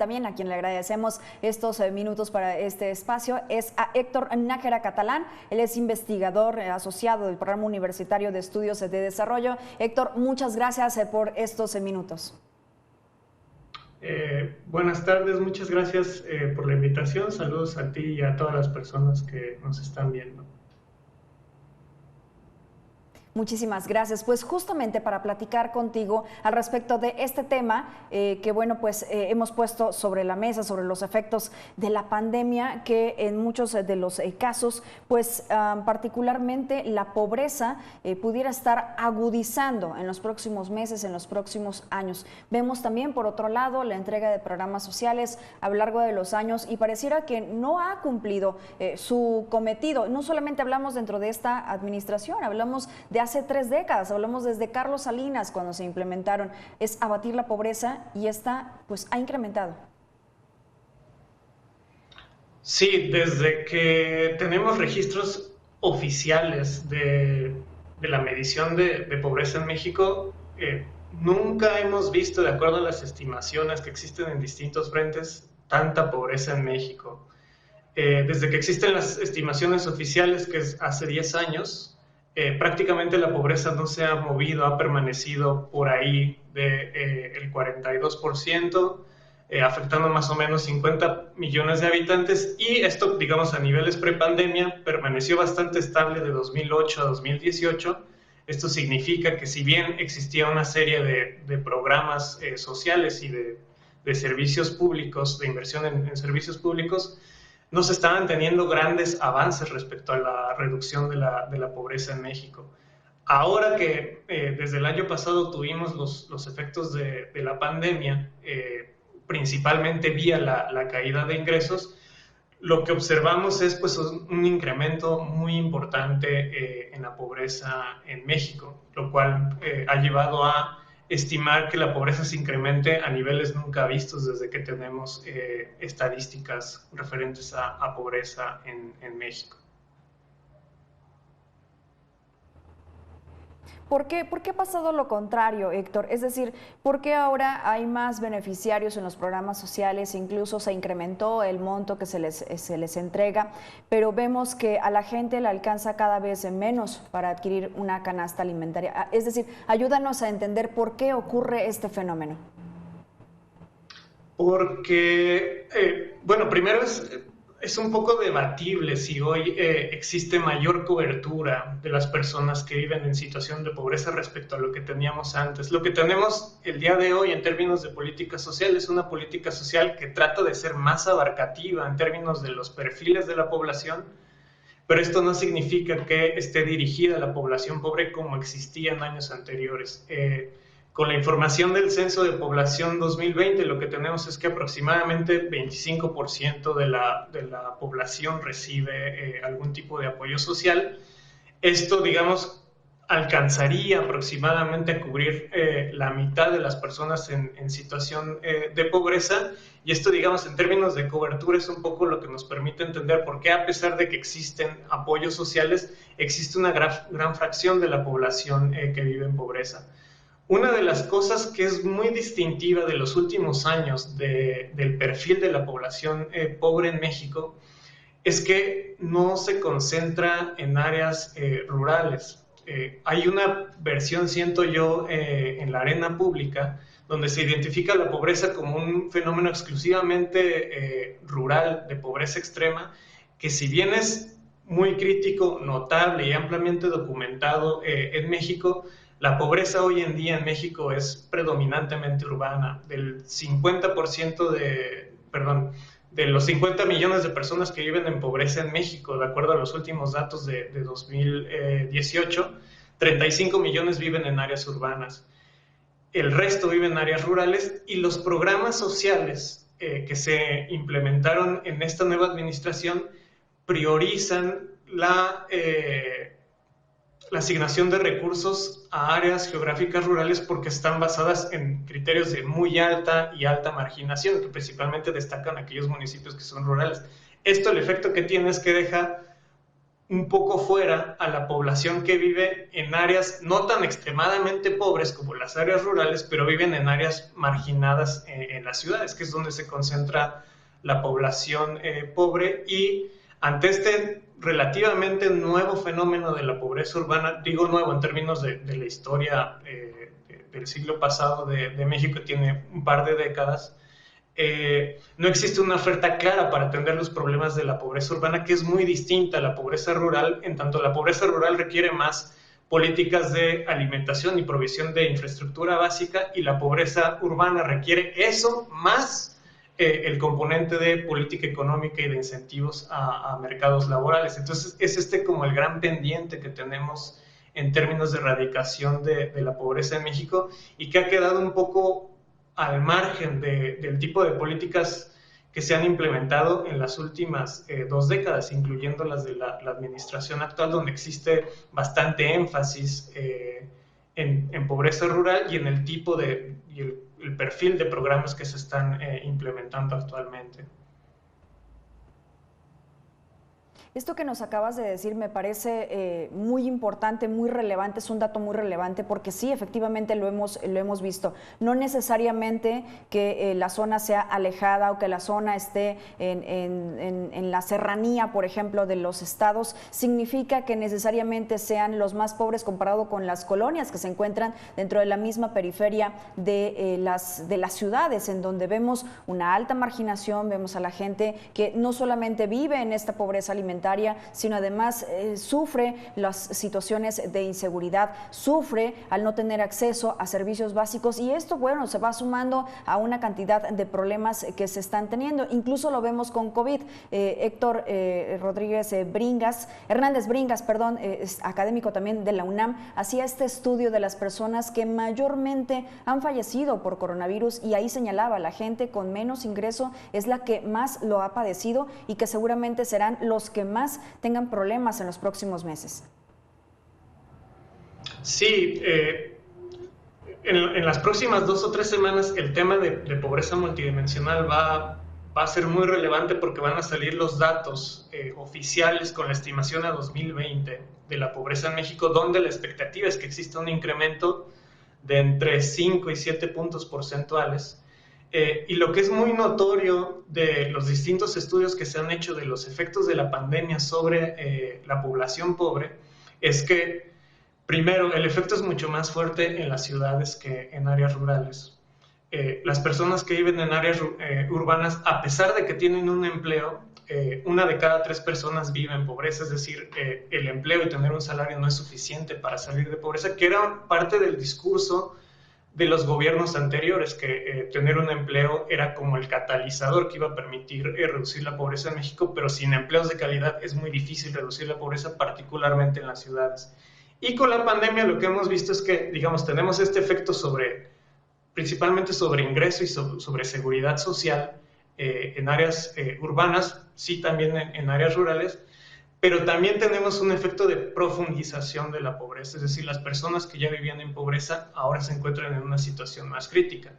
también a quien le agradecemos estos minutos para este espacio es a Héctor Nájera Catalán. Él es investigador asociado del Programa Universitario de Estudios de Desarrollo. Héctor, muchas gracias por estos minutos. Buenas tardes, muchas gracias por la invitación. Saludos a ti y a todas las personas que nos están viendo. Muchísimas gracias. Pues justamente para platicar contigo al respecto de este tema que bueno, pues hemos puesto sobre la mesa, sobre los efectos de la pandemia, que en muchos de los casos, pues particularmente la pobreza pudiera estar agudizando en los próximos meses, en los próximos años. Vemos también, por otro lado, la entrega de programas sociales a lo largo de los años y pareciera que no ha cumplido su cometido. No solamente hablamos dentro de esta administración, hablamos de hace 3 décadas, hablamos desde Carlos Salinas cuando se implementaron, es abatir la pobreza y esta pues ha incrementado. Sí, desde que tenemos registros oficiales de la medición de pobreza en México, nunca hemos visto, de acuerdo a las estimaciones que existen en distintos frentes, tanta pobreza en México. Desde que existen las estimaciones oficiales, que es hace 10 años, prácticamente la pobreza no se ha movido, ha permanecido por ahí del 42%, afectando más o menos 50 millones de habitantes, y esto, digamos, a niveles prepandemia, permaneció bastante estable de 2008 a 2018. Esto significa que si bien existía una serie de programas sociales y de servicios públicos, de inversión en servicios públicos, no se estaban teniendo grandes avances respecto a la reducción de la pobreza en México. Ahora que desde el año pasado tuvimos los efectos de la pandemia, principalmente vía la caída de ingresos, lo que observamos es pues un incremento muy importante en la pobreza en México, lo cual ha llevado a estimar que la pobreza se incremente a niveles nunca vistos desde que tenemos estadísticas referentes a pobreza en México. ¿Por qué ha pasado lo contrario, Héctor? Es decir, ¿por qué ahora hay más beneficiarios en los programas sociales? Incluso se incrementó el monto que se les entrega, pero vemos que a la gente le alcanza cada vez menos para adquirir una canasta alimentaria. Es decir, ayúdanos a entender por qué ocurre este fenómeno. Porque, bueno, primero es un poco debatible si hoy existe mayor cobertura de las personas que viven en situación de pobreza respecto a lo que teníamos antes. Lo que tenemos el día de hoy en términos de política social es una política social que trata de ser más abarcativa en términos de los perfiles de la población, pero esto no significa que esté dirigida a la población pobre como existía en años anteriores. Con la información del Censo de Población 2020, lo que tenemos es que aproximadamente 25% de la población recibe algún tipo de apoyo social. Esto, digamos, alcanzaría aproximadamente a cubrir la mitad de las personas en situación de pobreza, y esto, digamos, en términos de cobertura es un poco lo que nos permite entender por qué, a pesar de que existen apoyos sociales, existe una gran fracción de la población que vive en pobreza. Una de las cosas que es muy distintiva de los últimos años del perfil de la población pobre en México es que no se concentra en áreas rurales. Hay una versión, siento yo, en la arena pública, donde se identifica la pobreza como un fenómeno exclusivamente rural, de pobreza extrema, que si bien es muy crítico, notable y ampliamente documentado en México, la pobreza hoy en día en México es predominantemente urbana. Del 50% de los 50 millones de personas que viven en pobreza en México, de acuerdo a los últimos datos de 2018, 35 millones viven en áreas urbanas. El resto vive en áreas rurales, y los programas sociales que se implementaron en esta nueva administración priorizan la asignación de recursos a áreas geográficas rurales porque están basadas en criterios de muy alta y alta marginación, que principalmente destacan aquellos municipios que son rurales. Esto, el efecto que tiene es que deja un poco fuera a la población que vive en áreas no tan extremadamente pobres como las áreas rurales, pero viven en áreas marginadas en las ciudades, que es donde se concentra la población pobre. Y ante este relativamente nuevo fenómeno de la pobreza urbana, digo nuevo en términos de la historia del siglo pasado de México, tiene un par de décadas, no existe una oferta clara para atender los problemas de la pobreza urbana, que es muy distinta a la pobreza rural, en tanto la pobreza rural requiere más políticas de alimentación y provisión de infraestructura básica, y la pobreza urbana requiere eso más el componente de política económica y de incentivos a mercados laborales. Entonces es como el gran pendiente que tenemos en términos de erradicación de la pobreza en México, y que ha quedado un poco al margen del tipo de políticas que se han implementado en las últimas 2 décadas, incluyendo las de la administración actual, donde existe bastante énfasis en pobreza rural y en el tipo y el perfil de programas que se están implementando actualmente. Esto que nos acabas de decir me parece muy importante, muy relevante, es un dato muy relevante, porque sí, efectivamente lo hemos visto. No necesariamente que la zona sea alejada o que la zona esté en la serranía, por ejemplo, de los estados, significa que necesariamente sean los más pobres comparado con las colonias que se encuentran dentro de la misma periferia de las ciudades, en donde vemos una alta marginación, vemos a la gente que no solamente vive en esta pobreza alimentaria, sino además sufre las situaciones de inseguridad, sufre al no tener acceso a servicios básicos, y esto, bueno, se va sumando a una cantidad de problemas que se están teniendo. Incluso lo vemos con COVID. Héctor Hernández Bringas, es académico también de la UNAM, hacía este estudio de las personas que mayormente han fallecido por coronavirus, y ahí señalaba, la gente con menos ingreso es la que más lo ha padecido y que seguramente serán los que más tengan problemas en los próximos meses. Sí, en las próximas 2 o 3 semanas el tema de pobreza multidimensional va a ser muy relevante, porque van a salir los datos oficiales con la estimación a 2020 de la pobreza en México, donde la expectativa es que exista un incremento de entre 5 y 7 puntos porcentuales. Y lo que es muy notorio de los distintos estudios que se han hecho de los efectos de la pandemia sobre la población pobre es que, primero, el efecto es mucho más fuerte en las ciudades que en áreas rurales. Las personas que viven en áreas urbanas, a pesar de que tienen un empleo, 1 de cada 3 personas vive en pobreza, es decir, el empleo y tener un salario no es suficiente para salir de pobreza, que era parte del discurso de los gobiernos anteriores, que tener un empleo era como el catalizador que iba a permitir reducir la pobreza en México, pero sin empleos de calidad es muy difícil reducir la pobreza, particularmente en las ciudades. Y con la pandemia lo que hemos visto es que, digamos, tenemos este efecto principalmente sobre ingreso y sobre seguridad social en áreas urbanas, sí, también en áreas rurales, pero también tenemos un efecto de profundización de la pobreza, es decir, las personas que ya vivían en pobreza ahora se encuentran en una situación más crítica.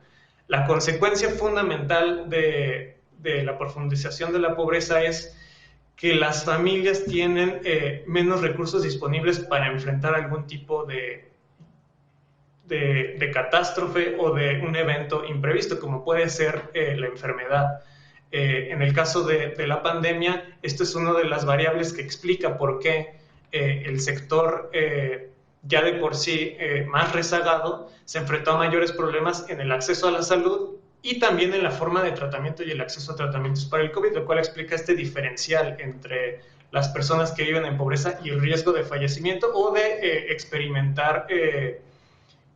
La consecuencia fundamental de la profundización de la pobreza es que las familias tienen menos recursos disponibles para enfrentar algún tipo de catástrofe o de un evento imprevisto, como puede ser la enfermedad. En el caso de la pandemia, esto es una de las variables que explica por qué el sector ya de por sí más rezagado se enfrentó a mayores problemas en el acceso a la salud y también en la forma de tratamiento y el acceso a tratamientos para el COVID, lo cual explica este diferencial entre las personas que viven en pobreza y el riesgo de fallecimiento o de experimentar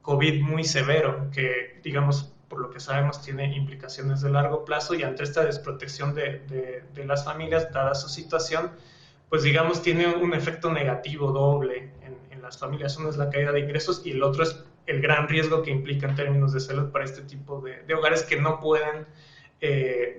COVID muy severo, que, digamos, por lo que sabemos, tiene implicaciones de largo plazo, y ante esta desprotección de las familias, dada su situación, pues, digamos, tiene un efecto negativo doble en las familias. Uno es la caída de ingresos y el otro es el gran riesgo que implica en términos de salud para este tipo de hogares que no pueden,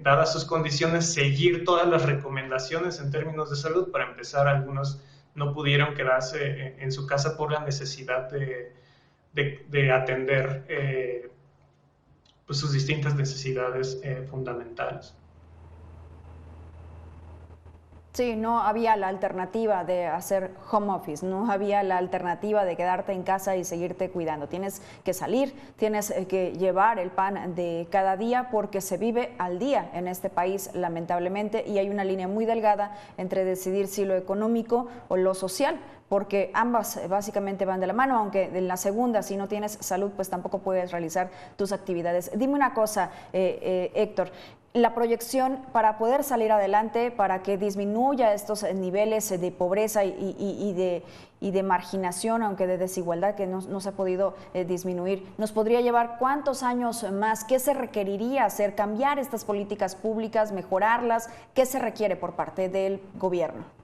dadas sus condiciones, seguir todas las recomendaciones en términos de salud. Para empezar, algunos no pudieron quedarse en su casa por la necesidad de atender pues sus distintas necesidades fundamentales. Sí, no había la alternativa de hacer home office, no había la alternativa de quedarte en casa y seguirte cuidando. Tienes que salir, tienes que llevar el pan de cada día porque se vive al día en este país, lamentablemente, y hay una línea muy delgada entre decidir si lo económico o lo social, porque ambas básicamente van de la mano, aunque en la segunda, si no tienes salud, pues tampoco puedes realizar tus actividades. Dime una cosa, Héctor, la proyección para poder salir adelante, para que disminuya estos niveles de pobreza y de marginación, aunque de desigualdad que no se ha podido disminuir, ¿nos podría llevar cuántos años más? ¿Qué se requeriría hacer? ¿Cambiar estas políticas públicas, mejorarlas? ¿Qué se requiere por parte del gobierno?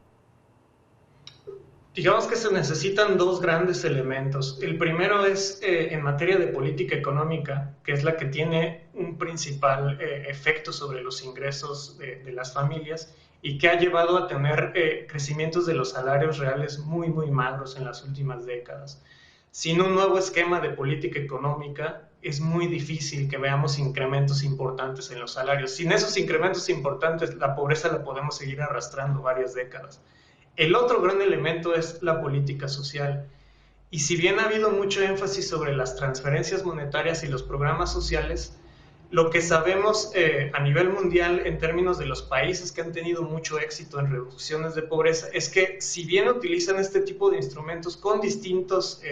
Digamos que se necesitan dos grandes elementos. El primero es en materia de política económica, que es la que tiene un principal efecto sobre los ingresos de las familias y que ha llevado a tener crecimientos de los salarios reales muy, muy magros en las últimas décadas. Sin un nuevo esquema de política económica, es muy difícil que veamos incrementos importantes en los salarios. Sin esos incrementos importantes, la pobreza la podemos seguir arrastrando varias décadas. El otro gran elemento es la política social. Y si bien ha habido mucho énfasis sobre las transferencias monetarias y los programas sociales, lo que sabemos a nivel mundial en términos de los países que han tenido mucho éxito en reducciones de pobreza es que si bien utilizan este tipo de instrumentos con distintas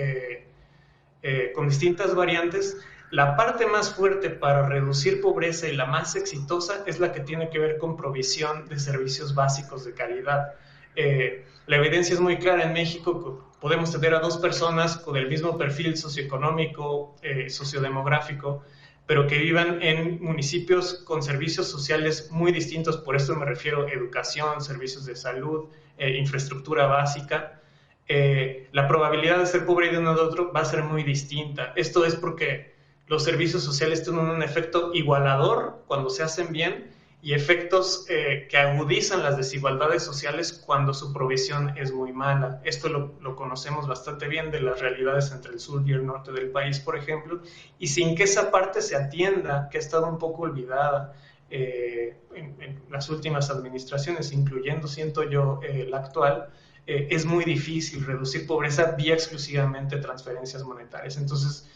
variantes, la parte más fuerte para reducir pobreza y la más exitosa es la que tiene que ver con provisión de servicios básicos de calidad. La evidencia es muy clara en México. Podemos tener a dos personas con el mismo perfil socioeconómico, sociodemográfico, pero que vivan en municipios con servicios sociales muy distintos. Por esto me refiero a educación, servicios de salud, infraestructura básica. La probabilidad de ser pobre de uno de otro va a ser muy distinta. Esto es porque los servicios sociales tienen un efecto igualador cuando se hacen bien y efectos que agudizan las desigualdades sociales cuando su provisión es muy mala. Esto lo conocemos bastante bien de las realidades entre el sur y el norte del país, por ejemplo, y sin que esa parte se atienda, que ha estado un poco olvidada en las últimas administraciones, incluyendo, siento yo, la actual, es muy difícil reducir pobreza vía exclusivamente transferencias monetarias. Entonces,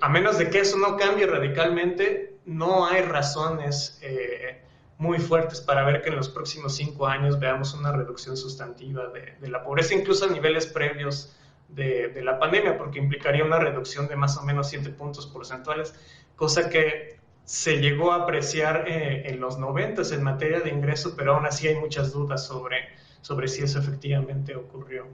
a menos de que eso no cambie radicalmente, no hay razones muy fuertes para ver que en los próximos 5 años veamos una reducción sustantiva de la pobreza, incluso a niveles previos de la pandemia, porque implicaría una reducción de más o menos 7 puntos porcentuales, cosa que se llegó a apreciar en los 90 en materia de ingreso, pero aún así hay muchas dudas sobre si eso efectivamente ocurrió.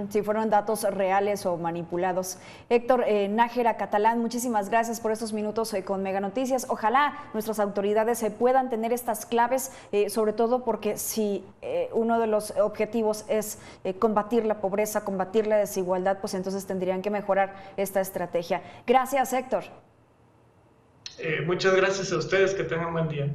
Si fueron datos reales o manipulados. Héctor Nájera Catalán, muchísimas gracias por estos minutos con Mega Noticias. Ojalá nuestras autoridades puedan tener estas claves, sobre todo porque si uno de los objetivos es combatir la pobreza, combatir la desigualdad, pues entonces tendrían que mejorar esta estrategia. Gracias, Héctor. Muchas gracias a ustedes, que tengan un buen día.